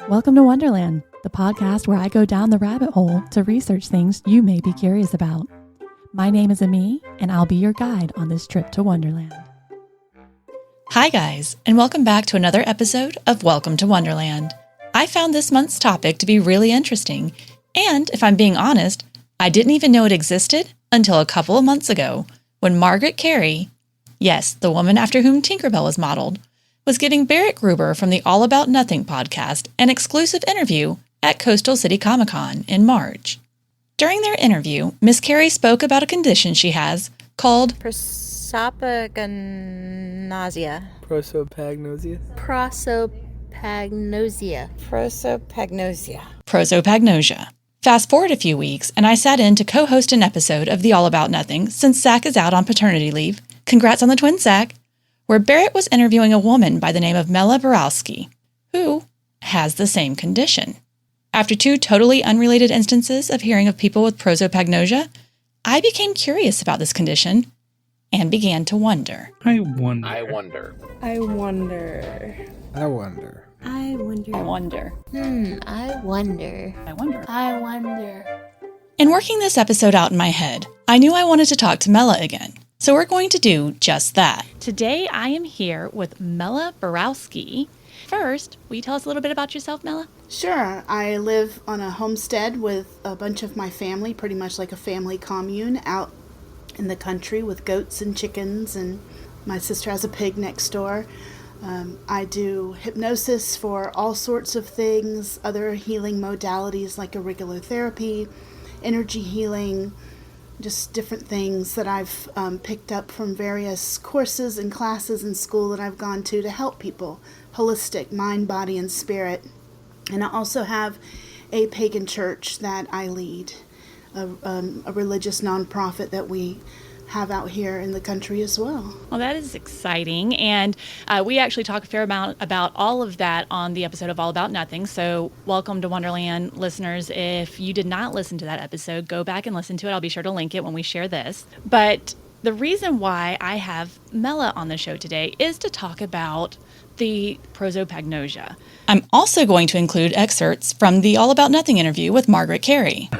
Welcome to Wonderland, the podcast where I go down the rabbit hole to research things you may be curious about. My name is Ami, and I'll be your guide on this trip to Wonderland. Hi guys, and welcome back to another episode of Welcome to Wonderland. I found this month's topic to be really interesting, and if I'm being honest, I didn't even know it existed until a couple of months ago when Margaret Kerry, yes, the woman after whom Tinkerbell was modeled, was giving Barrett Gruber from the All About Nothing podcast an exclusive interview at Coastal City Comic-Con in March. During their interview, Miss Kerry spoke about a condition she has called Prosopagnosia. Prosopagnosia. Prosopagnosia. Prosopagnosia. Prosopagnosia. Fast forward a few weeks, and I sat in to co-host an episode of the All About Nothing since Zach is out on paternity leave. Congrats on the twin, Zach. Where Barrett was interviewing a woman by the name of Mela Borawski, who has the same condition. After two totally unrelated instances of hearing of people with prosopagnosia, I became curious about this condition and began to wonder. I wonder. I wonder. I wonder. I wonder. I wonder. I wonder. I wonder. I wonder. I wonder. In working this episode out in my head, I knew I wanted to talk to Mela again. So we're going to do just that. Today I am here with Mela Borawski. First, will you tell us a little bit about yourself, Mela? Sure. I live on a homestead with a bunch of my family, pretty much like a family commune out in the country with goats and chickens, and my sister has a pig next door. I do hypnosis for all sorts of things, other healing modalities like auricular therapy, energy healing, just different things that I've picked up from various courses and classes in school that I've gone to help people, holistic, mind, body, and spirit. And I also have a pagan church that I lead, a religious nonprofit that we have out here in the country as well. Well, that is exciting. And we actually talk a fair amount about all of that on the episode of All About Nothing. So welcome to Wonderland, listeners. If you did not listen to that episode, go back and listen to it. I'll be sure to link it when we share this. But the reason why I have Mela on the show today is to talk about the prosopagnosia. I'm also going to include excerpts from the All About Nothing interview with Margaret Kerry.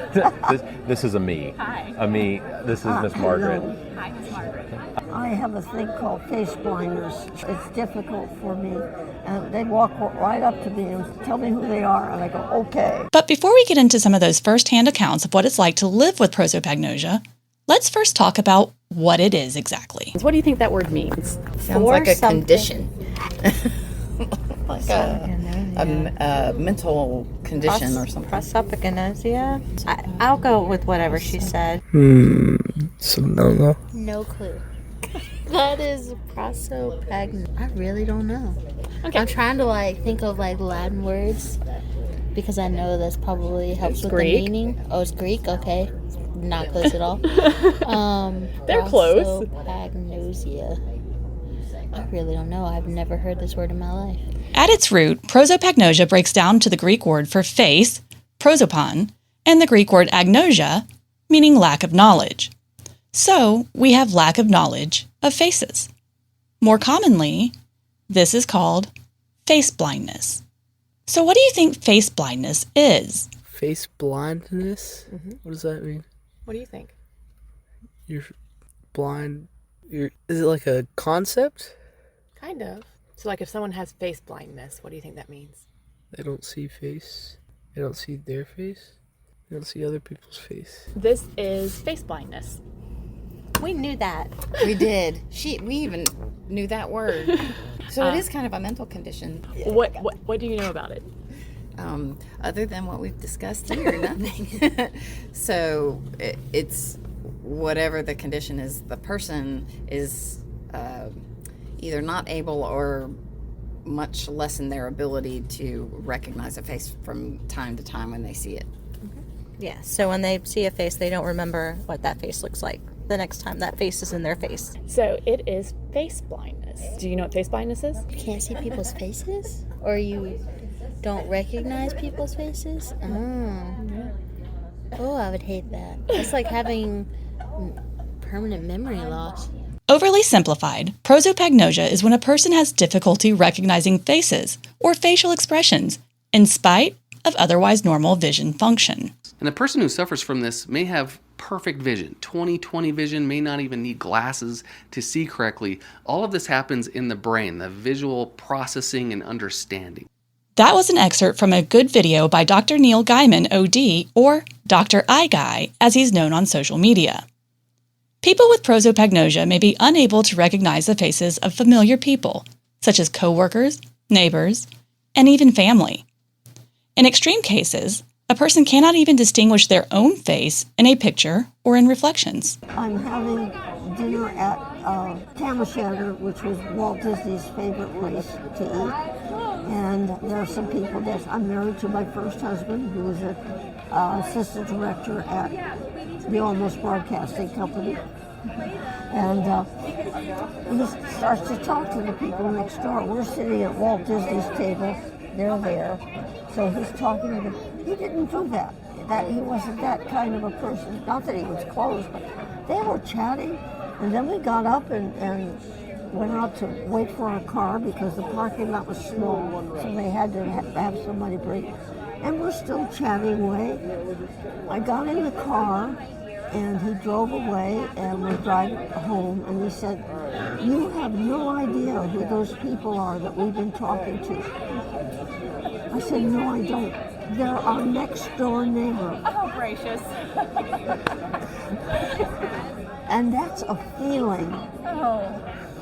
This is Ami. Hi. Ami, this is Miss Margaret. Hi, Miss Margaret. I have a thing called face blindness. It's difficult for me. And they walk right up to me and tell me who they are, and I go, okay. But before we get into some of those firsthand accounts of what it's like to live with prosopagnosia, let's first talk about what it is exactly. What do you think that word means? Sounds like a something. condition. Like a mental condition or something. Prosopagnosia. I'll go with whatever she said. No. No clue. That is prosopagnosia. I really don't know. Okay. I'm trying to think of Latin words because I know this probably helps with Greek. the meaning. Oh, it's Greek. Okay, not close at all. They're close. Prosopagnosia. I really don't know. I've never heard this word in my life. At its root, prosopagnosia breaks down to the Greek word for face, prosopon, and the Greek word agnosia, meaning lack of knowledge. So, we have lack of knowledge of faces. More commonly, this is called face blindness. So what do you think face blindness is? Face blindness? What does that mean? What do you think? You're blind. Is it like a concept? Kind of. So if someone has face blindness, what do you think that means? They don't see face. They don't see their face. They don't see other people's face. This is face blindness. We knew that. We did. We even knew that word. So it is kind of a mental condition. What do you know about it? Other than what we've discussed here, nothing. So it's whatever the condition is, the person is either not able or much lessen their ability to recognize a face from time to time when they see it. Yeah, so when they see a face, they don't remember what that face looks like the next time that face is in their face. So it is face blindness. Do you know what face blindness is? You can't see people's faces? Or you don't recognize people's faces? Oh, I would hate that. It's like having permanent memory loss. Overly simplified, prosopagnosia is when a person has difficulty recognizing faces or facial expressions in spite of otherwise normal vision function. And a person who suffers from this may have perfect vision, 20/20 vision, may not even need glasses to see correctly. All of this happens in the brain, the visual processing and understanding. That was an excerpt from a good video by Dr. Neil Gaiman, OD, or Dr. iGuy, as he's known on social media. People with prosopagnosia may be unable to recognize the faces of familiar people, such as coworkers, neighbors, and even family. In extreme cases, a person cannot even distinguish their own face in a picture or in reflections. I'm having dinner at Tamashander, which was Walt Disney's favorite place to eat. And there are some people there. I'm married to my first husband, who was an assistant director at the Almost Broadcasting Company. And he starts to talk to the people next door. We're sitting at Walt Disney's table. They're there. So he's talking to them. He didn't do that. He wasn't that kind of a person. Not that he was close, but they were chatting. And then we got up and went out to wait for our car because the parking lot was small, so they had to have somebody bring. And we're still chatting away. I got in the car, and he drove away, and we're driving home, and he said, "You have no idea who those people are that we've been talking to." I said, "No, I don't. They're our next door neighbor." Oh, gracious. And that's a feeling. Oh.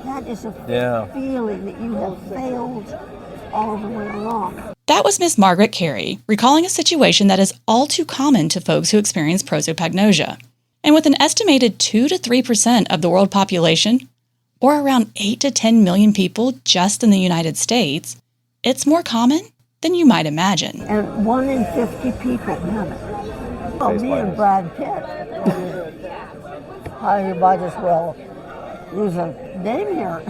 That is a Yeah. feeling that you have failed all the way along. That was Miss Margaret Kerry, recalling a situation that is all too common to folks who experience prosopagnosia. And with an estimated 2 to 3% of the world population, or around 8 to 10 million people just in the United States, it's more common than you might imagine. And 1 in 50 people have it. Oh, me and Brad Pitt. You might as well use a name here.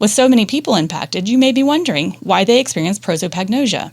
With so many people impacted, you may be wondering why they experience prosopagnosia.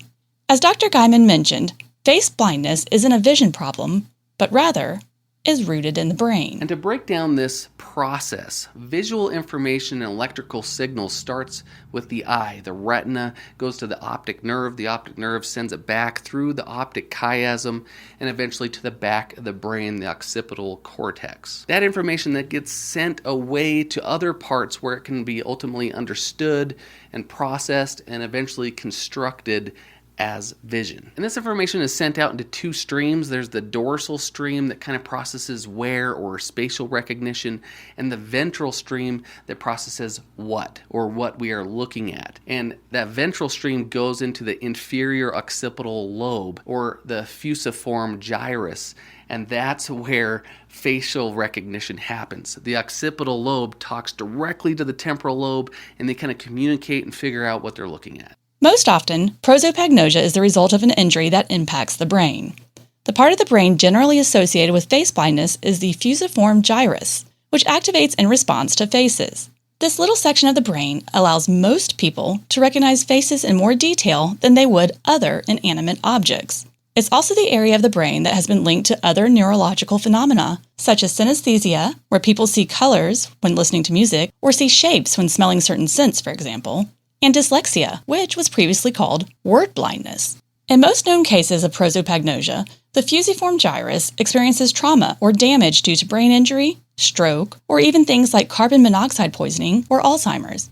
As Dr. Gaiman mentioned, face blindness isn't a vision problem, but rather is rooted in the brain. And to break down this process, visual information and electrical signals starts with the eye. The retina goes to the optic nerve sends it back through the optic chiasm and eventually to the back of the brain, the occipital cortex. That information that gets sent away to other parts where it can be ultimately understood and processed and eventually constructed as vision. And this information is sent out into 2 streams. There's the dorsal stream that kind of processes where or spatial recognition, and the ventral stream that processes what or what we are looking at. And that ventral stream goes into the inferior occipital lobe or the fusiform gyrus, and that's where facial recognition happens. The occipital lobe talks directly to the temporal lobe, and they kind of communicate and figure out what they're looking at. Most often, prosopagnosia is the result of an injury that impacts the brain. The part of the brain generally associated with face blindness is the fusiform gyrus, which activates in response to faces. This little section of the brain allows most people to recognize faces in more detail than they would other inanimate objects. It's also the area of the brain that has been linked to other neurological phenomena, such as synesthesia, where people see colors when listening to music, or see shapes when smelling certain scents, for example, and dyslexia, which was previously called word blindness. In most known cases of prosopagnosia, the fusiform gyrus experiences trauma or damage due to brain injury, stroke, or even things like carbon monoxide poisoning or Alzheimer's.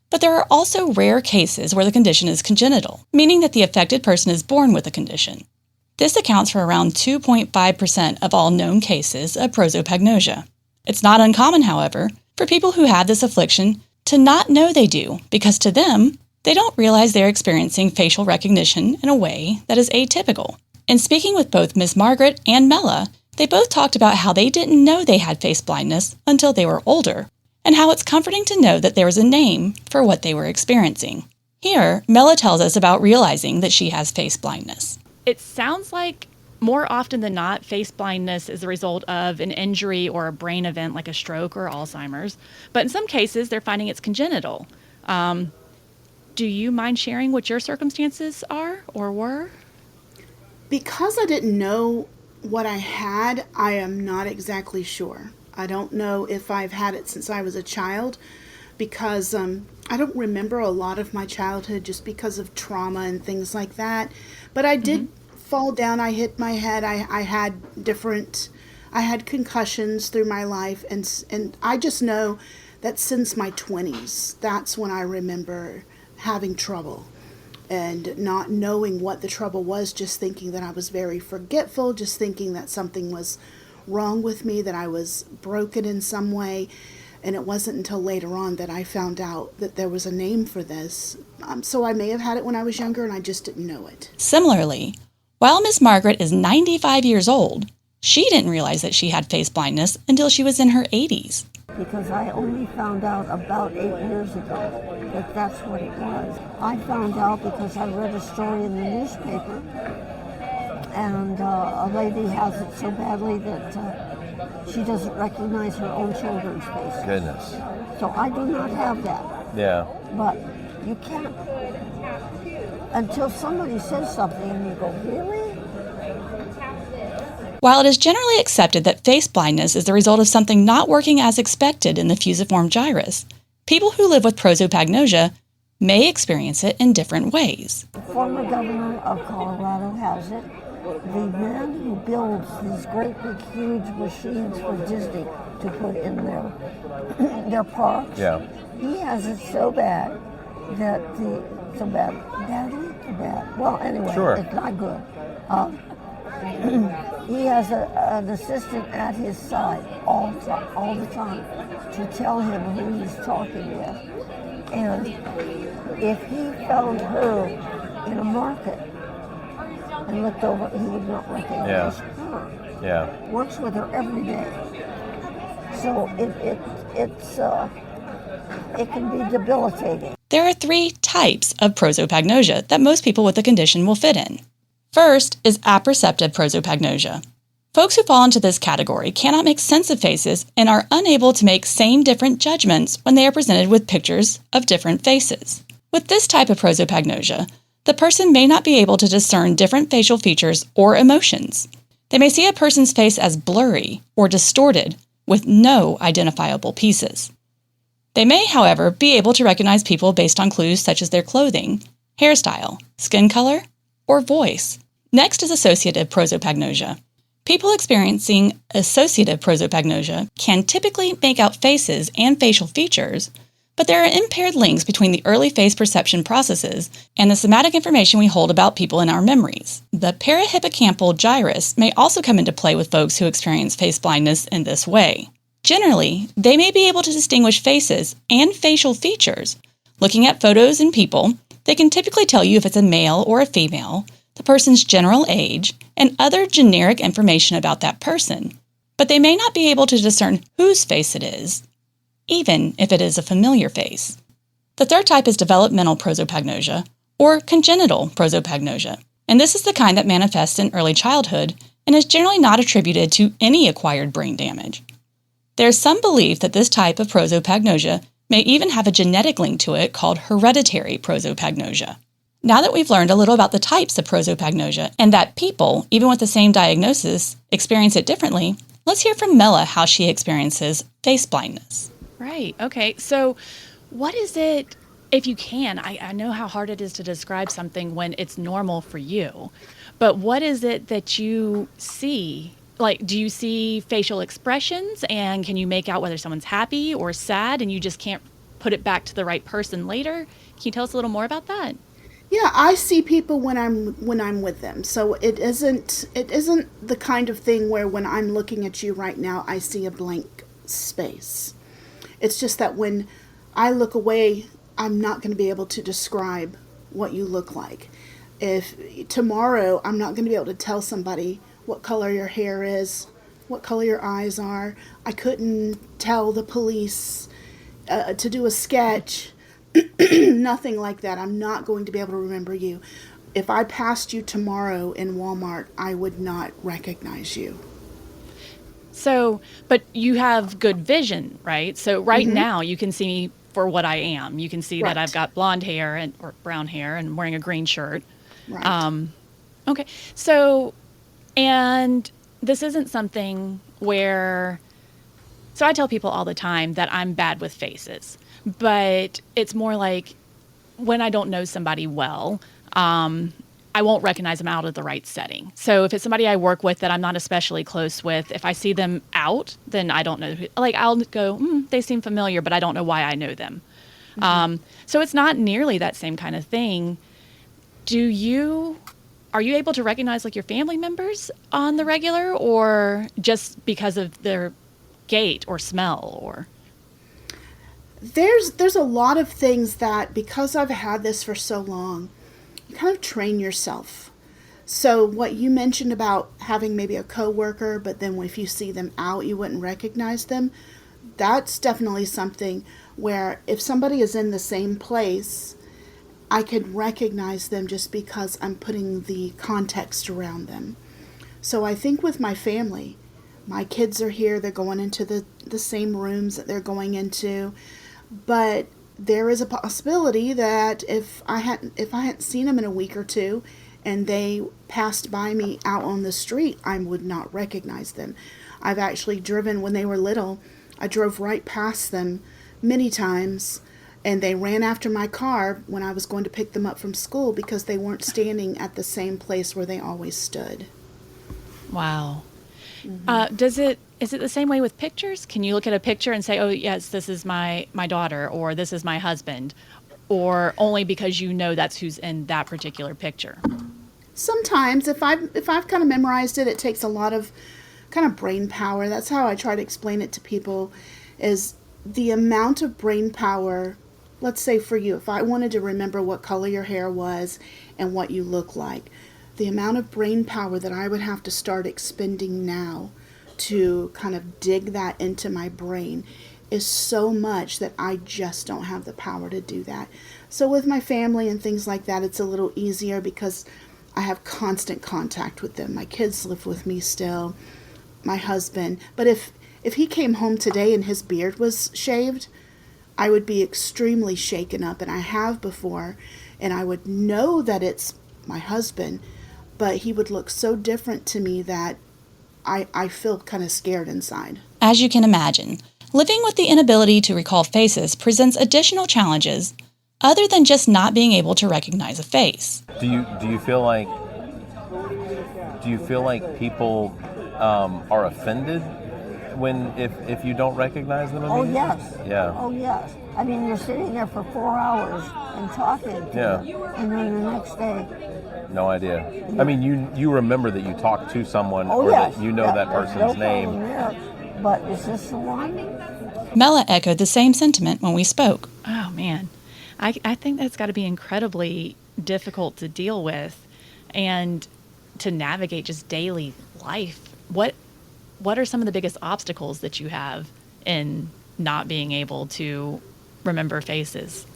But there are also rare cases where the condition is congenital, meaning that the affected person is born with the condition. This accounts for around 2.5% of all known cases of prosopagnosia. It's not uncommon, however, for people who have this affliction to not know they do, because to them, they don't realize they're experiencing facial recognition in a way that is atypical. In speaking with both Miss Margaret and Mela, they both talked about how they didn't know they had face blindness until they were older, and how it's comforting to know that there was a name for what they were experiencing. Here, Mela tells us about realizing that she has face blindness. It sounds like more often than not, face blindness is the result of an injury or a brain event like a stroke or Alzheimer's. But in some cases, they're finding it's congenital. Do you mind sharing what your circumstances are or were? Because I didn't know what I had, I am not exactly sure. I don't know if I've had it since I was a child, because I don't remember a lot of my childhood just because of trauma and things like that. But I did fall down. I hit my head. I had concussions through my life. And I just know that since my 20s, that's when I remember having trouble and not knowing what the trouble was, just thinking that I was very forgetful, just thinking that something was wrong with me, that I was broken in some way. And it wasn't until later on that I found out that there was a name for this. So I may have had it when I was younger and I just didn't know it. Similarly, while Miss Margaret is 95 years old, she didn't realize that she had face blindness until she was in her 80s. Because I only found out about 8 years ago that that's what it was. I found out because I read a story in the newspaper, and a lady has it so badly that she doesn't recognize her own children's faces. Goodness. So I do not have that. Yeah. But you can't, until somebody says something and you go, really? While it is generally accepted that face blindness is the result of something not working as expected in the fusiform gyrus, people who live with prosopagnosia may experience it in different ways. The former governor of Colorado has it. The man who builds these great big huge machines for Disney to put in their parks, he has it so bad that well, anyway, it's not good. He has an assistant at his side all the time to tell him who he's talking with. And if he found her in a market and looked over, he would not recognize her. Yeah. Works with her every day. So it can be debilitating. There are 3 types of prosopagnosia that most people with the condition will fit in. First is apperceptive prosopagnosia. Folks who fall into this category cannot make sense of faces and are unable to make same different judgments when they are presented with pictures of different faces. With this type of prosopagnosia, the person may not be able to discern different facial features or emotions. They may see a person's face as blurry or distorted with no identifiable pieces. They may, however, be able to recognize people based on clues such as their clothing, hairstyle, skin color, or voice. Next is associative prosopagnosia. People experiencing associative prosopagnosia can typically make out faces and facial features, but there are impaired links between the early face perception processes and the somatic information we hold about people in our memories. The parahippocampal gyrus may also come into play with folks who experience face blindness in this way. Generally, they may be able to distinguish faces and facial features. Looking at photos and people, they can typically tell you if it's a male or a female, the person's general age, and other generic information about that person. But they may not be able to discern whose face it is, even if it is a familiar face. The third type is developmental prosopagnosia, or congenital prosopagnosia, and this is the kind that manifests in early childhood and is generally not attributed to any acquired brain damage. There is some belief that this type of prosopagnosia may even have a genetic link to it called hereditary prosopagnosia. Now that we've learned a little about the types of prosopagnosia and that people, even with the same diagnosis, experience it differently, let's hear from Mela how she experiences face blindness. Right. Okay. So what is it, if you can, I know how hard it is to describe something when it's normal for you, but what is it that you see? Like, do you see facial expressions and can you make out whether someone's happy or sad and you just can't put it back to the right person later? Can you tell us a little more about that? Yeah, I see people when I'm with them. So it isn't the kind of thing where when I'm looking at you right now, I see a blank space. It's just that when I look away, I'm not going to be able to describe what you look like. If tomorrow I'm not going to be able to tell somebody what color your hair is, what color your eyes are. I couldn't tell the police to do a sketch. Nothing like that. I'm not going to be able to remember you. If I passed you tomorrow in Walmart, I would not recognize you. So, but you have good vision, right? So right now you can see me for what I am. You can see that I've got blonde hair or brown hair and wearing a green shirt. Right. Okay. So, and this isn't something where So I tell people all the time that I'm bad with faces, but it's more like when I don't know somebody well, I won't recognize them out of the right setting. So if it's somebody I work with that I'm not especially close with, if I see them out, then I don't know. Like I'll go, they seem familiar, but I don't know why I know them. So it's not nearly that same kind of thing. Are you able to recognize like your family members on the regular, or just because of their gait or smell? Or There's a lot of things that, because I've had this for so long, you kind of train yourself. So what you mentioned about having maybe a coworker, but then if you see them out, you wouldn't recognize them. That's definitely something where if somebody is in the same place, I could recognize them just because I'm putting the context around them. So I think with my family, my kids are here, they're going into the same rooms that they're going into, but there is a possibility that if I hadn't seen them in a week or two and they passed by me out on the street, I would not recognize them. I've actually driven, when they were little, I drove right past them many times, and they ran after my car when I was going to pick them up from school because they weren't standing at the same place where they always stood. Wow. Is it the same way with pictures? Can you look at a picture and say, oh, yes, this is my daughter, or this is my husband, or only because you know that's who's in that particular picture? Sometimes, if I've kind of memorized it, it takes a lot of kind of brain power. That's how I try to explain it to people, is the amount of brain power. Let's say for you, if I wanted to remember what color your hair was and what you look like, the amount of brain power that I would have to start expending now to kind of dig that into my brain is so much that I just don't have the power to do that. So with my family and things like that, it's a little easier because I have constant contact with them. My kids live with me still, my husband. But if he came home today and his beard was shaved, I would be extremely shaken up, and I have before, and I would know that it's my husband, but he would look so different to me that I feel kind of scared inside. As you can imagine, living with the inability to recall faces presents additional challenges other than just not being able to recognize a face. Do you feel like people are offended if you don't recognize them? Oh, yes. Yeah. Oh, yes. I mean, you're sitting there for 4 hours and talking to them, and then the next day... No idea. Yeah. I mean, you remember that you talked to someone, yes. That you know that person's name. There. But is this the one? Mela echoed the same sentiment when we spoke. Oh, man. I think that's got to be incredibly difficult to deal with and to navigate just daily life. What are some of the biggest obstacles that you have in not being able to remember faces?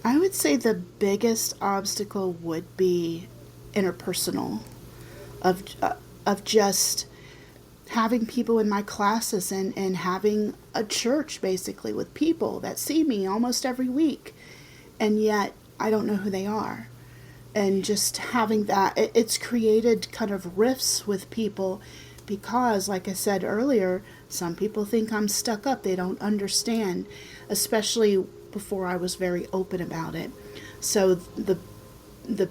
I would say the biggest obstacle would be interpersonal, of just having people in my classes and having a church basically with people that see me almost every week, and yet I don't know who they are. And just having that, it's created kind of rifts with people because, like I said earlier, some people think I'm stuck up. They don't understand, especially before I was very open about it. So the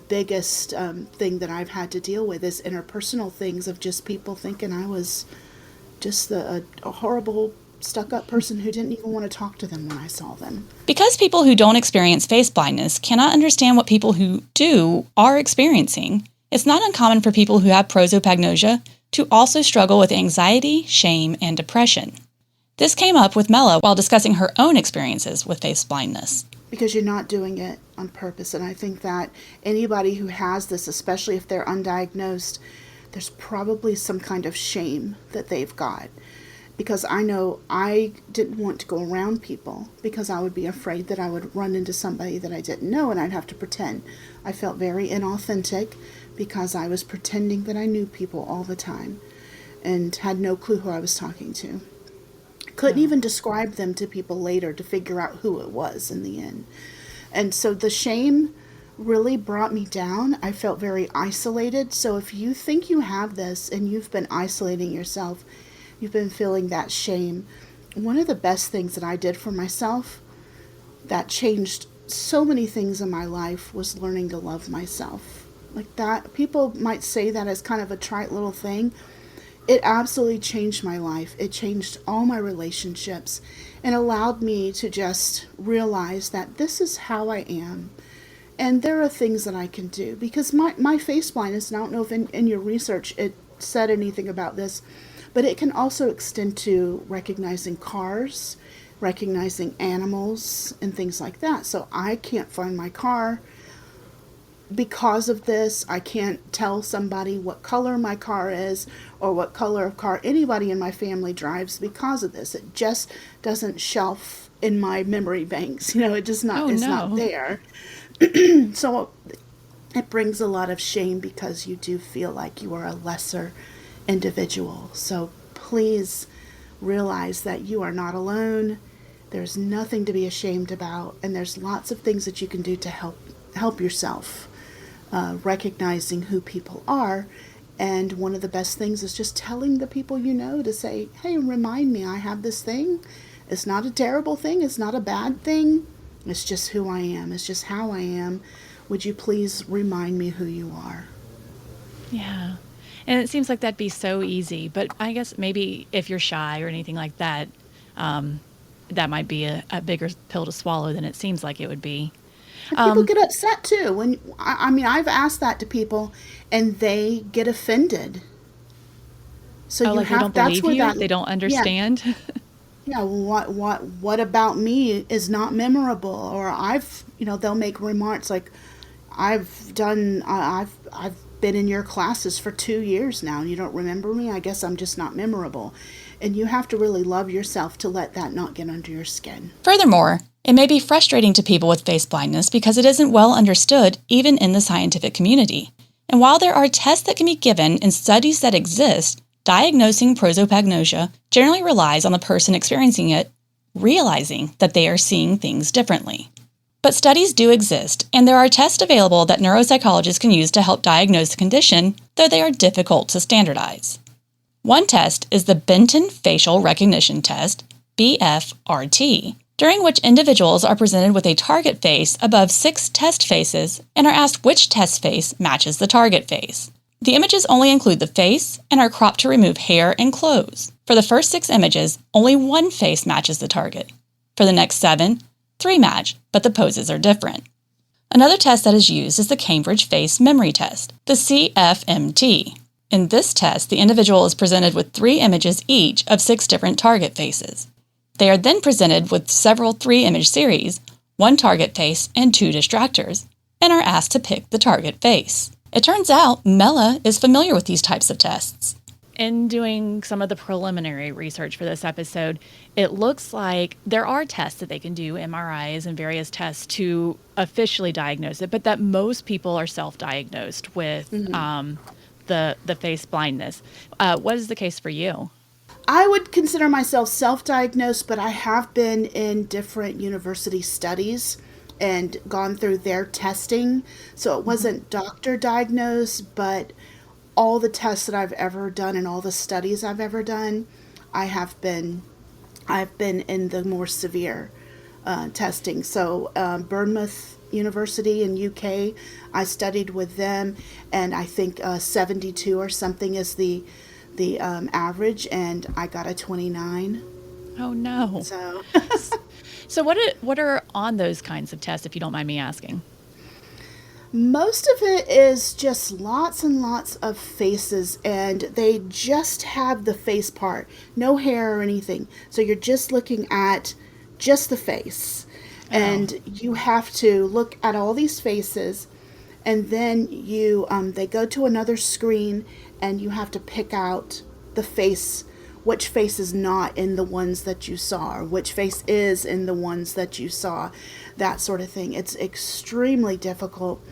biggest thing that I've had to deal with is interpersonal things of just people thinking I was just a horrible stuck-up person who didn't even want to talk to them when I saw them. Because people who don't experience face blindness cannot understand what people who do are experiencing, it's not uncommon for people who have prosopagnosia to also struggle with anxiety, shame, and depression. This came up with Mela while discussing her own experiences with face blindness. Because you're not doing it on purpose, and I think that anybody who has this, especially if they're undiagnosed, there's probably some kind of shame that they've got. Because I know I didn't want to go around people because I would be afraid that I would run into somebody that I didn't know and I'd have to pretend. I felt very inauthentic because I was pretending that I knew people all the time and had no clue who I was talking to. Couldn't even describe them to people later to figure out who it was in the end. And so the shame really brought me down. I felt very isolated. So if you think you have this and you've been isolating yourself, you've been feeling that shame, one of the best things that I did for myself that changed so many things in my life was learning to love myself. Like that, people might say that as kind of a trite little thing. It absolutely changed my life. It changed all my relationships and allowed me to just realize that this is how I am. And there are things that I can do. Because my face blindness, and I don't know if in your research it said anything about this, but it can also extend to recognizing cars, recognizing animals, and things like that. So I can't find my car because of this. I can't tell somebody what color my car is or what color of car anybody in my family drives because of this. It just doesn't shelf in my memory banks. It just not, not there. So it brings a lot of shame because you do feel like you are a lesser individual. So please realize that you are not alone. There's nothing to be ashamed about, and there's lots of things that you can do to help yourself. Recognizing who people are, and one of the best things is just telling the people to say, hey, remind me I have this thing. It's not a terrible thing, it's not a bad thing, it's just who I am, it's just how I am. Would you please remind me who you are? Yeah. And it seems like that'd be so easy, but I guess maybe if you're shy or anything like that, that might be a bigger pill to swallow than it seems like it would be. And people get upset too. When I've asked that to people, and they get offended. So like they don't believe you? They don't understand? Yeah. What about me is not memorable? Or they'll make remarks like, I've been in your classes for 2 years now, and you don't remember me. I guess I'm just not memorable. And you have to really love yourself to let that not get under your skin. Furthermore, it may be frustrating to people with face blindness because it isn't well understood even in the scientific community. And while there are tests that can be given and studies that exist, diagnosing prosopagnosia generally relies on the person experiencing it realizing that they are seeing things differently. But studies do exist, and there are tests available that neuropsychologists can use to help diagnose the condition, though they are difficult to standardize. One test is the Benton Facial Recognition Test, BFRT, during which individuals are presented with a target face above 6 test faces and are asked which test face matches the target face. The images only include the face and are cropped to remove hair and clothes. For the first 6 images, only one face matches the target. For the next 7, 3 match, but the poses are different. Another test that is used is the Cambridge Face Memory Test, the CFMT. In this test, the individual is presented with 3 images each of 6 different target faces. They are then presented with several 3-image series, 1 target face and 2 distractors, and are asked to pick the target face. It turns out Mela is familiar with these types of tests. In doing some of the preliminary research for this episode, it looks like there are tests that they can do, MRIs and various tests to officially diagnose it, but that most people are self-diagnosed with the face blindness. What is the case for you? I would consider myself self-diagnosed, but I have been in different university studies and gone through their testing. So it wasn't doctor diagnosed, but all the tests that I've ever done and all the studies I've ever done, I've been in the more severe testing. So Bournemouth University in UK, I studied with them, and I think 72 or something is the average, and I got a 29. Oh no! So what are on those kinds of tests, if you don't mind me asking? Most of it is just lots and lots of faces, and they just have the face part, no hair or anything. So you're just looking at just the face, and you have to look at all these faces, and then they go to another screen, and you have to pick out the face, which face is not in the ones that you saw, or which face is in the ones that you saw, that sort of thing. It's extremely difficult.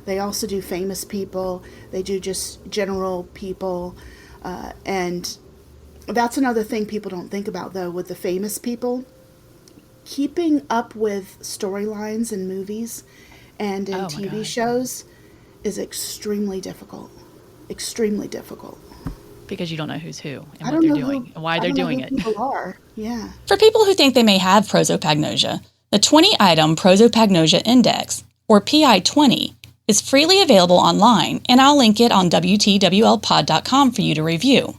They also do famous people. They do just general people. And that's another thing people don't think about, though, with the famous people. Keeping up with storylines in movies and in TV shows is extremely difficult. Extremely difficult. because you don't know who's who and I what don't they're know doing and why they're doing it. People are, yeah. For people who think they may have prosopagnosia, the 20-item Prosopagnosia Index, or PI-20, is freely available online, and I'll link it on WTWLpod.com for you to review.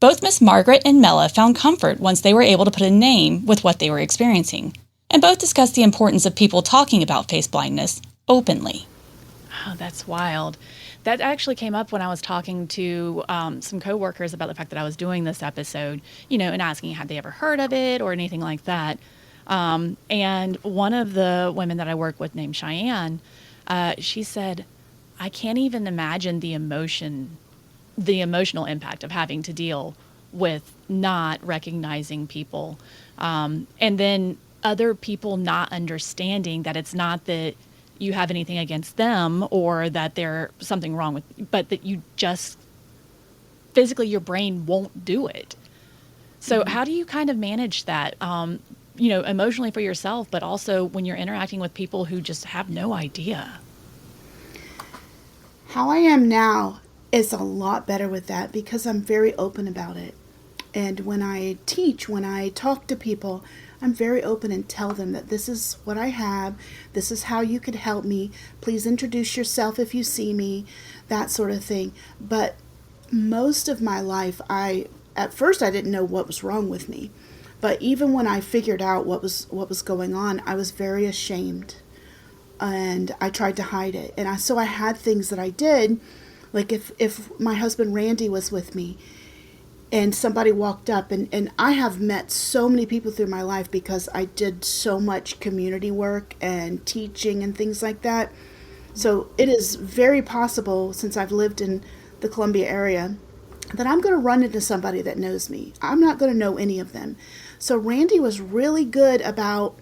Both Miss Margaret and Mela found comfort once they were able to put a name with what they were experiencing, and both discussed the importance of people talking about face blindness openly. Oh, that's wild. That actually came up when I was talking to some coworkers about the fact that I was doing this episode, and asking had they ever heard of it or anything like that. And one of the women that I work with named Cheyenne, she said, I can't even imagine the emotional impact of having to deal with not recognizing people. And then other people not understanding that it's not that you have anything against them or that there's something wrong with, but that you just physically, your brain won't do it. So how do you kind of manage that, emotionally for yourself, but also when you're interacting with people who just have no idea? How I am now is a lot better with that because I'm very open about it. And when I teach, when I talk to people, I'm very open and tell them that this is what I have, this is how you could help me, please introduce yourself if you see me, that sort of thing. But most of my life, at first I didn't know what was wrong with me. But even when I figured out what was going on, I was very ashamed. And I tried to hide it. And so I had things that I did, like if my husband Randy was with me, and somebody walked up, and I have met so many people through my life because I did so much community work and teaching and things like that. So it is very possible, since I've lived in the Columbia area, that I'm going to run into somebody that knows me. I'm not going to know any of them. So Randy was really good about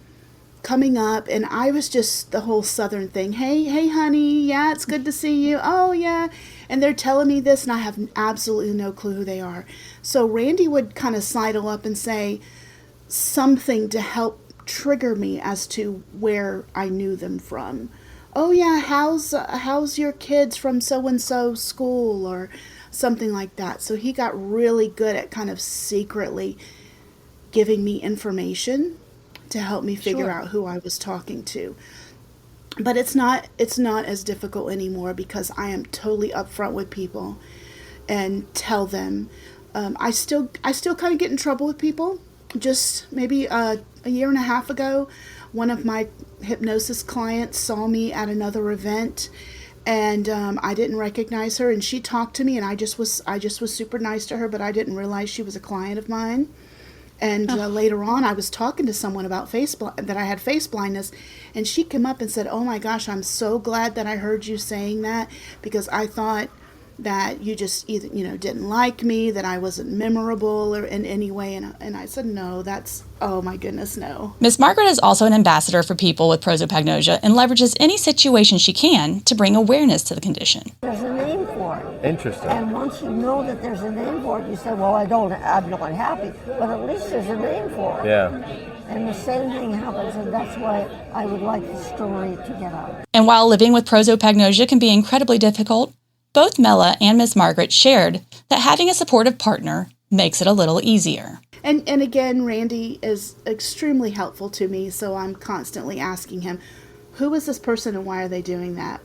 coming up, and I was just the whole Southern thing. Hey, honey, yeah, it's good to see you. Oh, yeah. And they're telling me this, and I have absolutely no clue who they are. So Randy would kind of sidle up and say something to help trigger me as to where I knew them from. Oh, yeah, how's your kids from so-and-so school, or something like that. So he got really good at kind of secretly giving me information to help me figure out who I was talking to. But it's not as difficult anymore because I am totally upfront with people and tell them. I still kind of get in trouble with people. Just maybe a year and a half ago, one of my hypnosis clients saw me at another event, and I didn't recognize her, and she talked to me, and I just was super nice to her, but I didn't realize she was a client of mine. And later on, I was talking to someone about that I had face blindness, and she came up and said, "Oh my gosh, I'm so glad that I heard you saying that, because I thought that you just either didn't like me, that I wasn't memorable or in any way." And I said, "No, oh my goodness, no." Miss Margaret is also an ambassador for people with prosopagnosia and leverages any situation she can to bring awareness to the condition. There's a name for it. Interesting. And once you know that there's a name for it, you say, well, I'm not happy, but at least there's a name for it. Yeah. And the same thing happens, and that's why I would like the story to get out. And while living with prosopagnosia can be incredibly difficult, both Mela and Miss Margaret shared that having a supportive partner makes it a little easier. And again, Randy is extremely helpful to me, so I'm constantly asking him, who is this person and why are they doing that?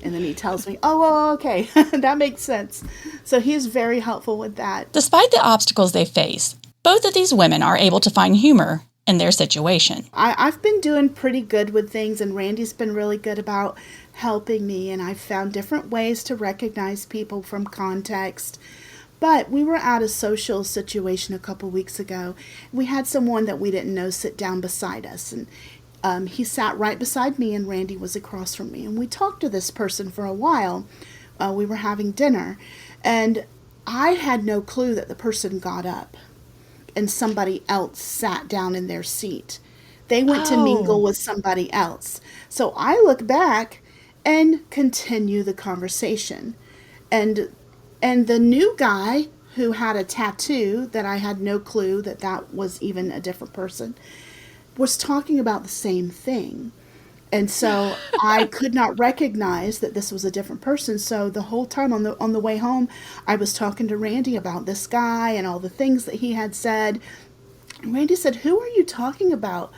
And then he tells me, oh, well, okay, that makes sense. So he's very helpful with that. Despite the obstacles they face, both of these women are able to find humor in their situation. I've been doing pretty good with things, and Randy's been really good about helping me, and I've found different ways to recognize people from context. But we were at a social situation a couple weeks ago. We had someone that we didn't know sit down beside us, and he sat right beside me, and Randy was across from me. And we talked to this person for a while. We were having dinner, and I had no clue that the person got up and somebody else sat down in their seat. They went to mingle with somebody else. So I look back and continue the conversation. And the new guy who had a tattoo that I had no clue that was even a different person was talking about the same thing. And so I could not recognize that this was a different person. So the whole time on the way home, I was talking to Randy about this guy and all the things that he had said. And Randy said, "Who are you talking about?"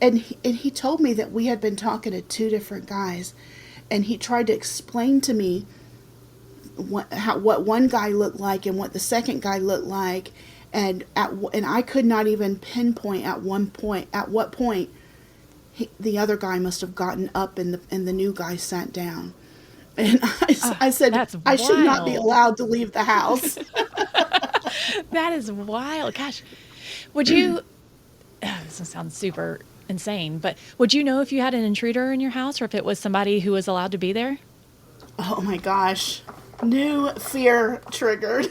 And he told me that we had been talking to two different guys. And he tried to explain to me what one guy looked like and what the second guy looked like. And I could not even pinpoint at what point the other guy must have gotten up and the new guy sat down. And I said, I should not be allowed to leave the house. That is wild. Gosh, would you, this sounds super insane, but would you know if you had an intruder in your house or if it was somebody who was allowed to be there? Oh my gosh. New fear triggered.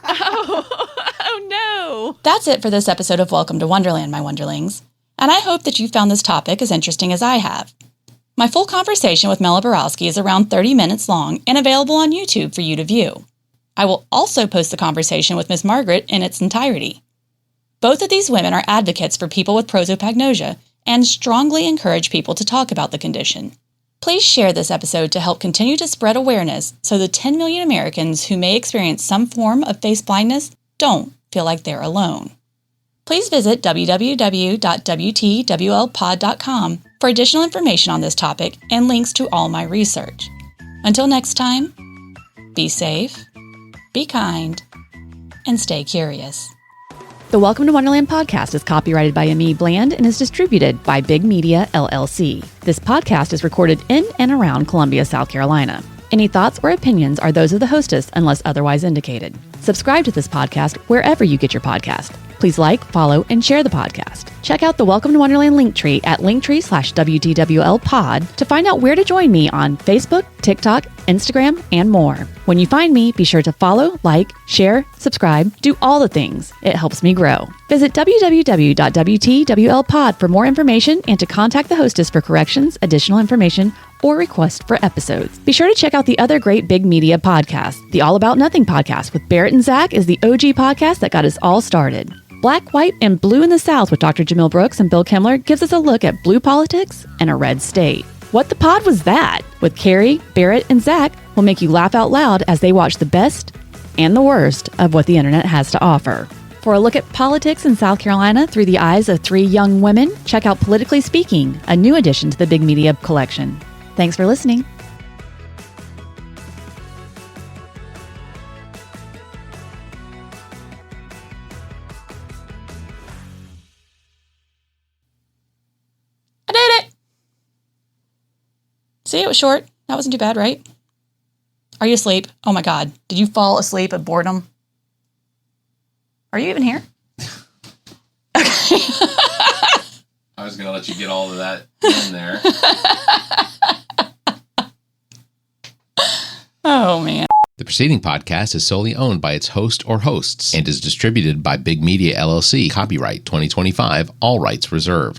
Oh no. That's it for this episode of Welcome to Wonderland, my Wonderlings. And I hope that you found this topic as interesting as I have. My full conversation with Mela Borawski is around 30 minutes long and available on YouTube for you to view. I will also post the conversation with Miss Margaret in its entirety. Both of these women are advocates for people with prosopagnosia and strongly encourage people to talk about the condition. Please share this episode to help continue to spread awareness so the 10 million Americans who may experience some form of face blindness don't feel like they're alone. Please visit www.wtwlpod.com for additional information on this topic and links to all my research. Until next time, be safe, be kind, and stay curious. The Welcome to Wonderland podcast is copyrighted by M.E. Bland and is distributed by Big Media, LLC. This podcast is recorded in and around Columbia, South Carolina. Any thoughts or opinions are those of the hostess unless otherwise indicated. Subscribe to this podcast wherever you get your podcast. Please like, follow, and share the podcast. Check out the Welcome to Wonderland link tree at linktree/WTWLpod to find out where to join me on Facebook, TikTok, Instagram, and more. When you find me, be sure to follow, like, share, subscribe, do all the things. It helps me grow. Visit www.wtwlpod for more information and to contact the hostess for corrections, additional information, or requests for episodes. Be sure to check out the other great Big Media podcasts. The All About Nothing podcast with Barrett and Zach is the OG podcast that got us all started. Black, White, and Blue in the South with Dr. Jamil Brooks and Bill Kimler gives us a look at blue politics and a red state. What the Pod Was That? With Carrie, Barrett, and Zach will make you laugh out loud as they watch the best and the worst of what the internet has to offer. For a look at politics in South Carolina through the eyes of three young women, check out Politically Speaking, a new addition to the Big Media collection. Thanks for listening. I did it! See, it was short. That wasn't too bad, right? Are you asleep? Oh my God. Did you fall asleep at boredom? Are you even here? Okay. I was going to let you get all of that in there. Oh, man. The preceding podcast is solely owned by its host or hosts and is distributed by Big Media, LLC. Copyright 2025, all rights reserved.